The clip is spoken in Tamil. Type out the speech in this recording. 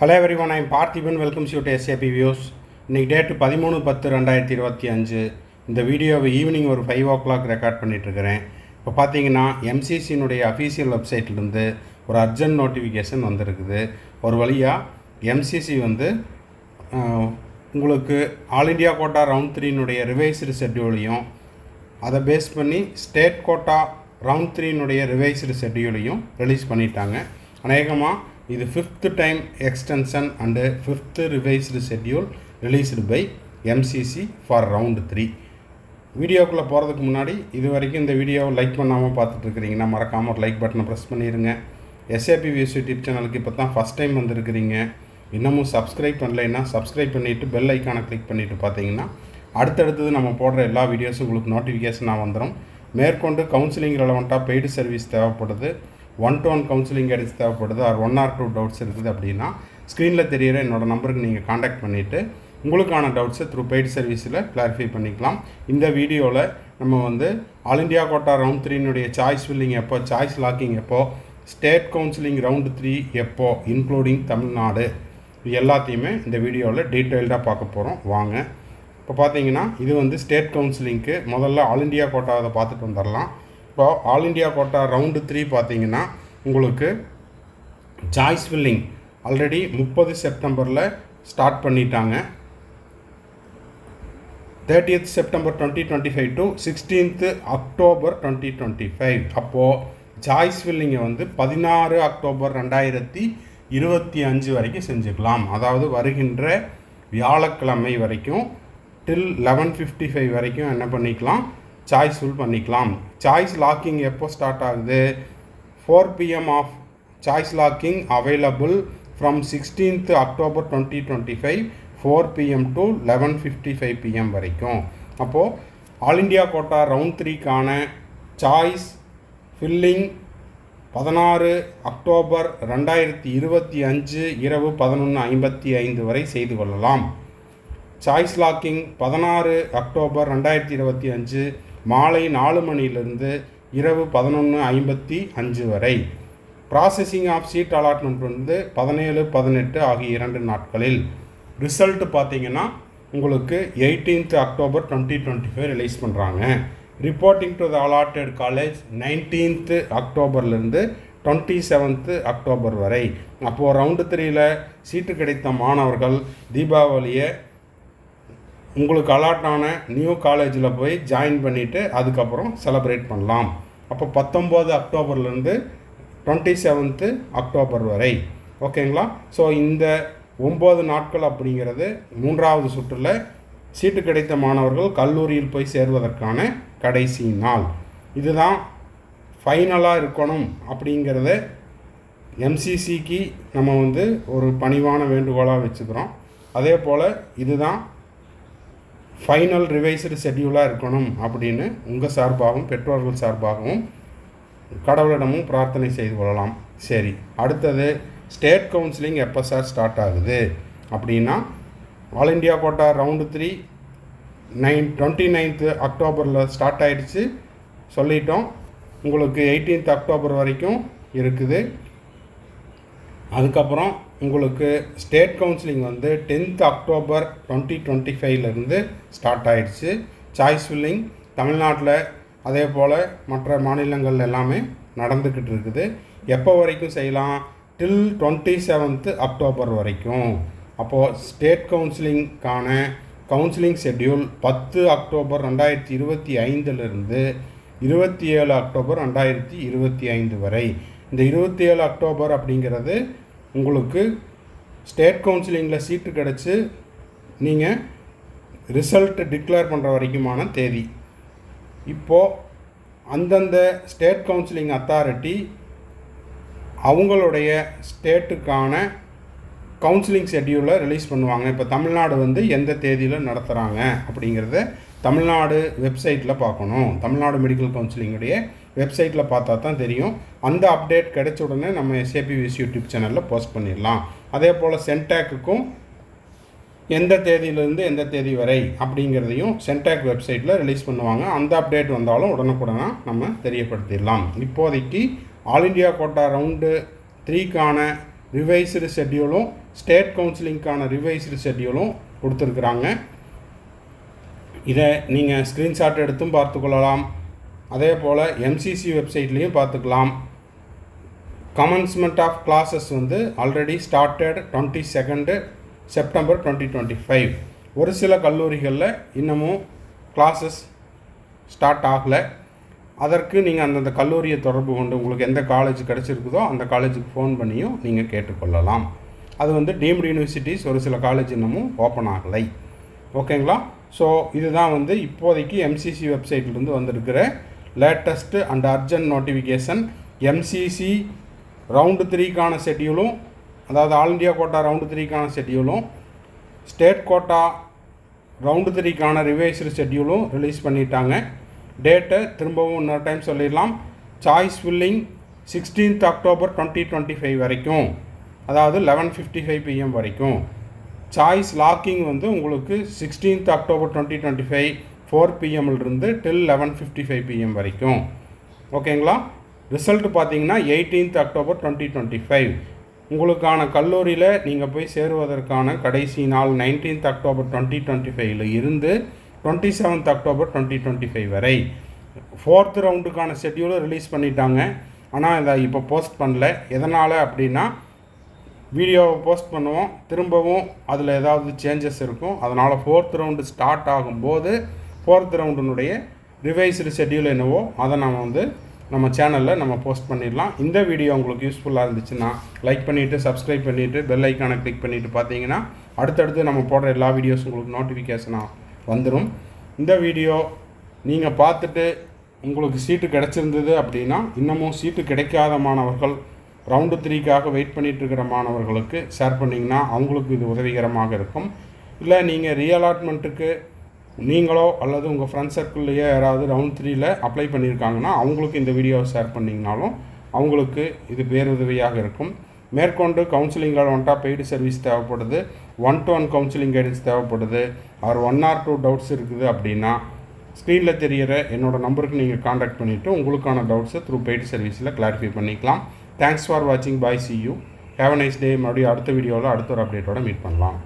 Hello everyone, I am Parthiban. Welcomes you to SAP Views. இன்னைக்கு டேட் 13/10/2025. இந்த வீடியோவை ஈவினிங் ஒரு 5 o'clock ரெக்கார்ட் பண்ணிகிட்ருக்கிறேன். இப்போ பார்த்தீங்கன்னா எம்சிசியினுடைய அஃபீஷியல் வெப்சைட்லேருந்து ஒரு அர்ஜென்ட் நோட்டிஃபிகேஷன் வந்திருக்குது. ஒரு வழியாக எம்சிசி உங்களுக்கு ஆல் இண்டியா கோட்டா ரவுண்ட் 3னுடைய ரிவைஸ்டு ஷெட்யூலையும் அதை பேஸ் பண்ணி ஸ்டேட் கோட்டா ரவுண்ட் 3னுடைய ரிவைஸ்டு ஷெட்யூலையும் ரிலீஸ் பண்ணிட்டாங்க. அநேகமாக இது 5th time extension and 5th revised schedule released by MCC for round 3. வீடியோக்குள்ளே போகிறதுக்கு முன்னாடி இது வரைக்கும் இந்த வீடியோவை லைக் பண்ணாமல் பார்த்துட்ருக்கிறீங்கன்னா மறக்காமல் ஒரு லைக் பட்டனை ப்ரெஸ் பண்ணிடுங்க. எஸ்ஏபி வியூஸ் யூடியூப் சேனலுக்கு இப்போ தான் ஃபஸ்ட் டைம் வந்திருக்கிறீங்க, இன்னமும் சப்ஸ்கிரைப் பண்ணலைன்னா சப்ஸ்கிரைப் பண்ணிவிட்டு பெல் ஐக்கானை கிளிக் பண்ணிவிட்டு பார்த்தீங்கன்னா அடுத்தடுத்தது நம்ம போடுற எல்லா வீடியோஸும் உங்களுக்கு நோட்டிஃபிகேஷனாக வந்துடும். மேற்கொண்டு கவுன்சிலிங் ரெலவெண்ட்டாக பெய்டு சர்வீஸ் தேவைப்படுது, 1-to-1 கவுன்சிலிங் கைடன்ஸ் தேவைப்படுது, ஆர் 1 or 2 டவுட்ஸ் இருக்குது அப்படின்னா ஸ்க்ரீனில் தெரிகிற என்னோடய நம்பருக்கு நீங்கள் காண்டாக்ட் பண்ணிவிட்டு உங்களுக்கான டவுட்ஸை த்ரூ பெய்டு சர்வீஸில் கிளாரிஃபை பண்ணிக்கலாம். இந்த வீடியோவில் நம்ம ஆல் இண்டியா கோட்டா ரவுண்ட் 3னுடைய சாய்ஸ் ஃபில்லிங் எப்போ, சாய்ஸ் லாக்கிங் எப்போ, ஸ்டேட் கவுன்சிலிங் ரவுண்டு 3 எப்போ, இன்க்ளூடிங் தமிழ்நாடு, இது எல்லாத்தையுமே இந்த வீடியோவில் டீட்டெயில்டாக பார்க்க போகிறோம். வாங்க. இப்போ பார்த்தீங்கன்னா இது ஸ்டேட் கவுன்சிலிங்க்கு முதல்ல ஆல் இண்டியா கோட்டாவை பார்த்துட்டு வந்துடலாம். இப்போ ஆல் இண்டியா கோட்டா ரவுண்டு 3 பார்த்தீங்கன்னா உங்களுக்கு சாய்ஸ் ஃபில்லிங் ஆல்ரெடி 30 செப்டம்பரில் ஸ்டார்ட் பண்ணிட்டாங்க. 30th September 2025 to 16th October 2025. அப்போது சாய்ஸ் ஃபில்லிங்கை 16 அக்டோபர் 2025 வரைக்கும் செஞ்சுக்கலாம். அதாவது வருகின்ற வியாழக்கிழமை வரைக்கும் டில் 11:55 வரைக்கும் என்ன பண்ணிக்கலாம், சாய்ஸ் ஃபில் பண்ணிக்கலாம். சாய்ஸ் லாக்கிங் எப்போ ஸ்டார்ட் ஆகுது, 4 PM of choice locking available from 16th October 2025 4 PM to 11:55 PM வரைக்கும். அப்போது ஆல் இண்டியா கோட்டா ரவுண்ட் 3க்கான சாய்ஸ் ஃபில்லிங் 16 அக்டோபர் 2025 இரவு 11:55 வரை செய்து கொள்ளலாம். சாய்ஸ் லாக்கிங் 16 அக்டோபர் 2025 மாலை 4 மணியிலிருந்து இரவு 11:55 வரை. ப்ராசஸிங் ஆஃப் சீட் அலாட்மெண்ட் 17, 18 ஆகிய 2 நாட்களில். ரிசல்ட் பார்த்தீங்கன்னா உங்களுக்கு 18th October 2025 ரிலீஸ் பண்ணுறாங்க. Reporting to the allotted college 19th அக்டோபர்லேருந்து 27th October வரை. அப்போது ரவுண்டு 3ல் சீட்டு கிடைத்த மாணவர்கள் தீபாவளியை உங்களுக்கு அலாட்டான நியூ காலேஜில் போய் ஜாயின் பண்ணிவிட்டு அதுக்கப்புறம் செலப்ரேட் பண்ணலாம். அப்போ 19 அக்டோபர்லேருந்து 27th அக்டோபர் வரை. ஓகேங்களா? ஸோ இந்த 9 நாட்கள் அப்படிங்கிறது 3வது சுற்றில் சீட்டு கிடைத்த மாணவர்கள் கல்லூரியில் போய் சேர்வதற்கான கடைசி நாள். இதுதான் ஃபைனலாக இருக்கணும் அப்படிங்கிறத எம்சிசிக்கு நம்ம ஒரு பணிவான வேண்டுகோளாக வச்சுக்கிறோம். அதே போல் இதுதான் ஃபைனல் ரிவைஸ்டு ஷெட்யூலாக இருக்கணும் அப்படின்னு உங்கள் சார்பாகவும் பெற்றோர்கள் சார்பாகவும் கடவுளிடமும் பிரார்த்தனை செய்து கொள்ளலாம். சரி, அடுத்தது ஸ்டேட் கவுன்சிலிங் எப்போ சார் ஸ்டார்ட் ஆகுது அப்படின்னா all India quota round 3 29th அக்டோபரில் ஸ்டார்ட் ஆகிடுச்சு சொல்லிட்டோம். உங்களுக்கு 18th அக்டோபர் வரைக்கும் இருக்குது. அதுக்கப்புறம் உங்களுக்கு state counselling 10th October 2025 start ஆகிடுச்சு. சாய்ஸ் ஃபில்லிங் தமிழ்நாட்டில் அதே போல் மற்ற மாநிலங்கள் எல்லாமே நடந்துக்கிட்டு இருக்குது. எப்போ வரைக்கும் செய்யலாம், டில் 27th அக்டோபர் வரைக்கும். அப்போது ஸ்டேட் கவுன்சிலிங்கான கவுன்சிலிங் ஷெட்யூல் 10 அக்டோபர் 2025 27 அக்டோபர் 2025 வரை. இந்த 27 அக்டோபர் அப்படிங்கிறது உங்களுக்கு ஸ்டேட் கவுன்சிலிங்கில் சீட்டு கிடச்சி நீங்கள் ரிசல்ட் டிக்ளேர் பண்ணுற வரைக்குமான தேதி. இப்போது அந்தந்த ஸ்டேட் கவுன்சிலிங் அத்தாரிட்டி அவங்களுடைய ஸ்டேட்டுக்கான கவுன்சிலிங் ஷெட்யூலை ரிலீஸ் பண்ணுவாங்க. இப்போ தமிழ்நாடு எந்த தேதியில் நடத்துகிறாங்க அப்படிங்கிறத தமிழ்நாடு வெப்சைட்டில் பார்க்கணும். தமிழ்நாடு மெடிக்கல் கவுன்சிலிங்குடைய வெப்சைட்டில் பார்த்தா தான் தெரியும். அந்த அப்டேட் கிடைச்ச உடனே நம்ம எஸ்ஏபி வியூஸ் யூடியூப் சேனலில் போஸ்ட் பண்ணிடலாம். அதே போல் சென்டாக்குக்கும் எந்த தேதியிலேருந்து எந்த தேதி வரை அப்படிங்கிறதையும் சென்டாக் வெப்சைட்டில் ரிலீஸ் பண்ணுவாங்க. அந்த அப்டேட் வந்தாலும் உடனுக்குடனே நம்ம தெரியப்படுத்திடலாம். இப்போதைக்கு ஆல் இண்டியா கோட்டா ரவுண்டு 3க்கான ரிவைஸ்டு ஷெட்யூலும் ஸ்டேட் கவுன்சிலிங்க்கான ரிவைஸ்டு ஷெட்யூலும் கொடுத்துருக்குறாங்க. இதை நீங்கள் ஸ்க்ரீன்ஷாட் எடுத்தும் பார்த்துக்கொள்ளலாம். அதே போல் எம்சிசி வெப்சைட்லேயும் பார்த்துக்கலாம். கமன்ஸ்மெண்ட் ஆஃப் கிளாஸஸ் வந்து ஆல்ரெடி ஸ்டார்டட் 22 செப்டம்பர் 2025. ஒரு சில கல்லூரிகளில் இன்னமும் கிளாஸஸ் ஸ்டார்ட் ஆகலை. அதற்கு நீங்கள் அந்தந்த கல்லூரியை தொடர்பு கொண்டு உங்களுக்கு எந்த காலேஜ் கிடச்சிருக்குதோ அந்த காலேஜுக்கு ஃபோன் பண்ணியும் நீங்கள் கேட்டுக்கொள்ளலாம். அது வந்து டீம்டு யூனிவர்சிட்டிஸ் ஒரு சில காலேஜ் இன்னமும் ஓப்பன் ஆகலை. ஓகேங்களா? ஸோ இதுதான் வந்து இப்போதைக்கு எம்சிசி வெப்சைட்லேருந்து வந்திருக்கிற latest and urgent notification. MCC round 3க்கான ஷெட்யூலும், அதாவது ஆல் இண்டியா கோட்டா ரவுண்டு 3க்கான ஷெட்யூலும், ஸ்டேட் கோட்டா ரவுண்டு 3க்கான ரிவைஸ்டு ஷெட்யூலும் ரிலீஸ் பண்ணிட்டாங்க. டேட்டை திரும்பவும் இன்னொரு டைம் சொல்லிடலாம். சாய்ஸ் ஃபில்லிங் 16th அக்டோபர் 2025 வரைக்கும், அதாவது 11:55 PM வரைக்கும். சாய்ஸ் லாக்கிங் வந்து உங்களுக்கு 16th அக்டோபர் 2025 4 PM இருந்து டில் 11:55 PM வரைக்கும். ஓகேங்களா? ரிசல்ட் பார்த்தீங்கன்னா 18th அக்டோபர் 2025. உங்களுக்கான கல்லூரியில் நீங்கள் போய் சேருவதற்கான கடைசி நாள் 19th அக்டோபர் 2025 இருந்து 27th அக்டோபர் 2025 வரை. 4th ரவுண்டுக்கான ஷெட்யூலும் ரிலீஸ் பண்ணிட்டாங்க. ஆனால் இதை இப்போ போஸ்ட் பண்ணல. எதனால் அப்படின்னா, வீடியோவை போஸ்ட் பண்ணுவோம், திரும்பவும் அதில் ஏதாவது சேஞ்சஸ் இருக்கும். அதனால் 4th ரவுண்டு ஸ்டார்ட் ஆகும்போது 4th ரவுண்டினுடைய ரிவைஸ்டு ஷெட்யூல் என்னவோ அதை நம்ம சேனலில் நம்ம போஸ்ட் பண்ணிடலாம். இந்த வீடியோ உங்களுக்கு யூஸ்ஃபுல்லாக இருந்துச்சுன்னா லைக் பண்ணிவிட்டு சப்ஸ்கிரைப் பண்ணிவிட்டு பெல் ஐக்கானை கிளிக் பண்ணிவிட்டு பார்த்தீங்கன்னா அடுத்தடுத்து நம்ம போடுற எல்லா வீடியோஸ் உங்களுக்கு நோட்டிஃபிகேஷனாக வந்துடும். இந்த வீடியோ நீங்கள் பார்த்துட்டு உங்களுக்கு சீட்டு கிடச்சிருந்தது அப்படின்னா, இன்னமும் சீட்டு கிடைக்காத மாணவர்கள், ரவுண்டு 3க்காக வெயிட் பண்ணிகிட்ருக்கிற மாணவர்களுக்கு ஷேர் பண்ணிங்கன்னா அவங்களுக்கு இது உதவிகரமாக இருக்கும். இல்லை நீங்கள் ரீஅலாட்மெண்ட்டுக்கு நீங்களோ அல்லது உங்கள் ஃப்ரெண்ட் சர்க்கிள்லேயே யாராவது ரவுண்ட் 3ல் அப்ளை பண்ணியிருக்காங்கன்னா அவங்களுக்கு இந்த வீடியோவை ஷேர் பண்ணிங்கனாலும் அவங்களுக்கு இது பேருதவியாக இருக்கும். மேற்கொண்டு கவுன்சிலிங்கில் வந்துட்டா பெய்டு சர்வீஸ் தேவைப்படுது, 1-to-1 கவுன்சிலிங் கைடன்ஸ் தேவைப்படுது, அவர் 1 or 2 டவுட்ஸ் இருக்குது அப்படின்னா ஸ்க்ரீனில் தெரிகிற என்னோடய நம்பருக்கு நீங்கள் காண்டாக்ட் பண்ணிவிட்டு உங்களுக்கான டவுட்ஸை த்ரூ பெய்டு சர்வீஸில் கிளாரிஃபை பண்ணிக்கலாம். தேங்க்ஸ் ஃபார் வாட்சிங். பாய், see you. Have a nice day. மறுபடியும் அடுத்த வீடியோவில் அடுத்த ஒரு அப்டேட்டோட மீட் பண்ணலாம்.